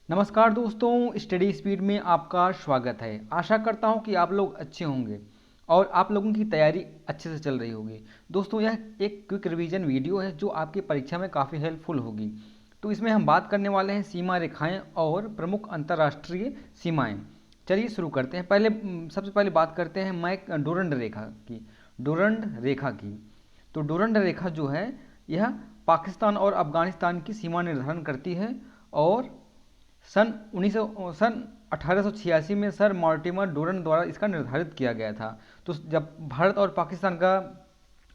नमस्कार दोस्तों, study speed में आपका स्वागत है। आशा करता हूं कि आप लोग अच्छे होंगे और आप लोगों की तैयारी अच्छे से चल रही होगी। दोस्तों, यह एक क्विक रिवीजन वीडियो है जो आपकी परीक्षा में काफ़ी हेल्पफुल होगी। तो इसमें हम बात करने वाले हैं सीमा रेखाएं और प्रमुख अंतर्राष्ट्रीय सीमाएं। चलिए शुरू करते हैं। सबसे पहले बात करते हैं मैक डोरंड रेखा की। डोरंड रेखा की तो डोरंड रेखा जो है यह पाकिस्तान और अफगानिस्तान की सीमा निर्धारण करती है और सन 1886 में सर मॉर्टिमर डोरन द्वारा इसका निर्धारित किया गया था। तो जब भारत और पाकिस्तान का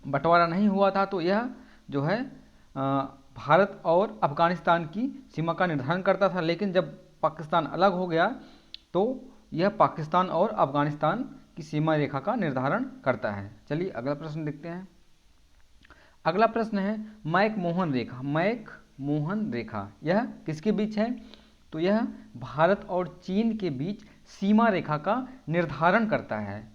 बंटवारा नहीं हुआ था तो यह जो है भारत और अफगानिस्तान की सीमा का निर्धारण करता था, लेकिन जब पाकिस्तान अलग हो गया तो यह पाकिस्तान और अफगानिस्तान की सीमा रेखा का निर्धारण करता है। चलिए अगला प्रश्न देखते हैं। अगला प्रश्न है मैक मोहन रेखा। मैक मोहन रेखा यह किसके बीच है? तो यह भारत और चीन के बीच सीमा रेखा का निर्धारण करता है।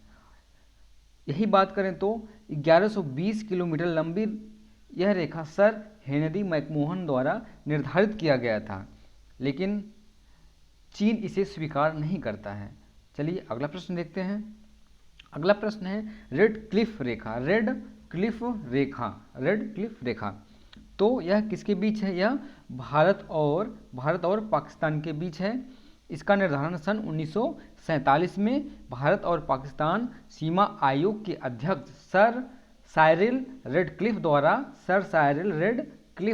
यही बात करें तो 1120 किलोमीटर लंबी यह रेखा सर हेनरी मैकमोहन द्वारा निर्धारित किया गया था, लेकिन चीन इसे स्वीकार नहीं करता है। चलिए अगला प्रश्न देखते हैं। अगला प्रश्न है रेड क्लिफ रेखा। रेड क्लिफ रेखा। रेड क्लिफ रेखा तो यह किसके बीच है? यह भारत और पाकिस्तान के बीच है। इसका निर्धारण सन 1947 में भारत और पाकिस्तान सीमा आयोग के अध्यक्ष सर साइरिल रेडक्लिफ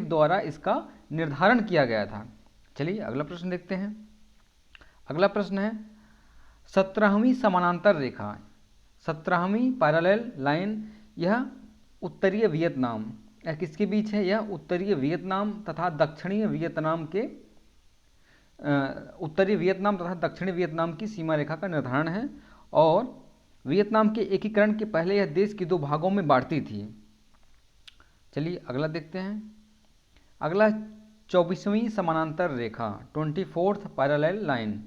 द्वारा इसका निर्धारण किया गया था। चलिए अगला प्रश्न देखते हैं। अगला प्रश्न है 17वीं समानांतर रेखा। 17वीं पैरेलल लाइन यह उत्तरीय वियतनाम यह किसके बीच है? यह उत्तरीय वियतनाम तथा दक्षिणी वियतनाम की सीमा रेखा का निर्धारण है और वियतनाम के एकीकरण के पहले यह देश की दो भागों में बांटती थी। चलिए अगला देखते हैं। अगला 24वीं समानांतर रेखा 24th पैरेलल लाइन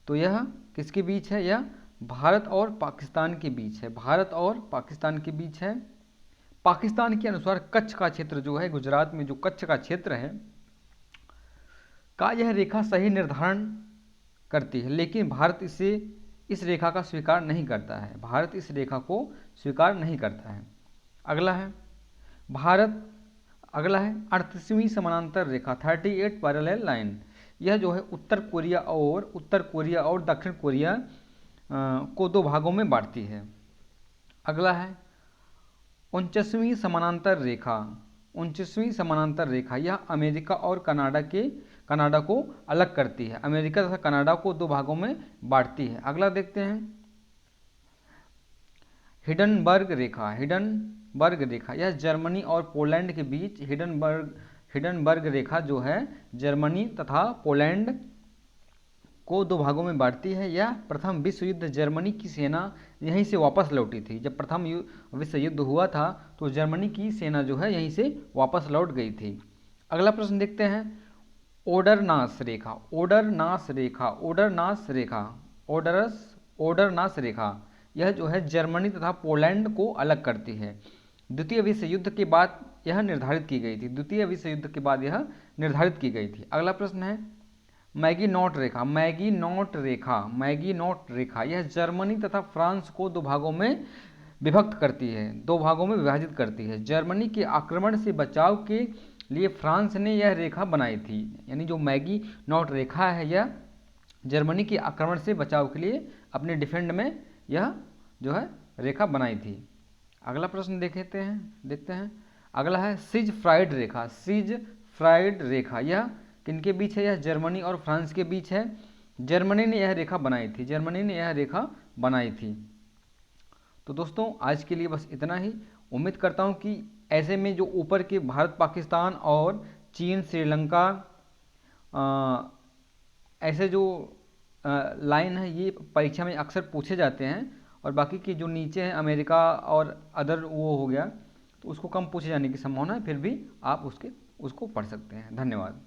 तो यह किसके बीच है? यह भारत और पाकिस्तान के बीच है। भारत और पाकिस्तान के बीच है। पाकिस्तान के अनुसार कच्छ का क्षेत्र जो है, गुजरात में जो कच्छ का क्षेत्र है का यह रेखा सही निर्धारण करती है, लेकिन भारत इस रेखा का स्वीकार नहीं करता है। भारत इस रेखा को स्वीकार नहीं करता है। अगला है 38वीं समानांतर रेखा 38 पैरेलल लाइन। यह जो है उत्तर कोरिया और दक्षिण कोरिया को दो भागों में बांटती है। अगला है 29वीं समानांतर रेखा यह अमेरिका और कनाडा को अलग करती है। अमेरिका तथा कनाडा को दो भागों में बांटती है। अगला देखते हैं हिडनबर्ग रेखा यह जर्मनी और पोलैंड के बीच हिडनबर्ग रेखा जो है जर्मनी तथा पोलैंड को दो भागों में बांटती है। यह प्रथम विश्व युद्ध जर्मनी की सेना यहीं से वापस लौटी थी। जब प्रथम विश्व युद्ध हुआ था तो जर्मनी की सेना जो है यहीं से वापस लौट गई थी। अगला प्रश्न देखते हैं ओडरनास रेखा यह जो है जर्मनी तथा पोलैंड को अलग करती है। द्वितीय विश्व युद्ध के बाद यह निर्धारित की गई थी। अगला प्रश्न है मैगीनॉट रेखा यह जर्मनी तथा फ्रांस को दो भागों में विभाजित करती है। जर्मनी के आक्रमण से बचाव के लिए फ्रांस ने यह रेखा बनाई थी। यानी जो मैगीनॉट रेखा है यह जर्मनी के आक्रमण से बचाव के लिए अपने डिफेंड में यह जो है रेखा बनाई थी। अगला प्रश्न देखते हैं। अगला है सिज फ्राइड रेखा यह किनके बीच है? यह जर्मनी और फ्रांस के बीच है। जर्मनी ने यह रेखा बनाई थी। तो दोस्तों आज के लिए बस इतना ही। उम्मीद करता हूँ कि ऐसे में जो ऊपर के भारत पाकिस्तान और चीन श्रीलंका ऐसे जो लाइन है ये परीक्षा में अक्सर पूछे जाते हैं, और बाकी के जो नीचे हैं अमेरिका और अदर वो हो गया तो उसको कम पूछे जाने की संभावना है, फिर भी आप उसको पढ़ सकते हैं। धन्यवाद।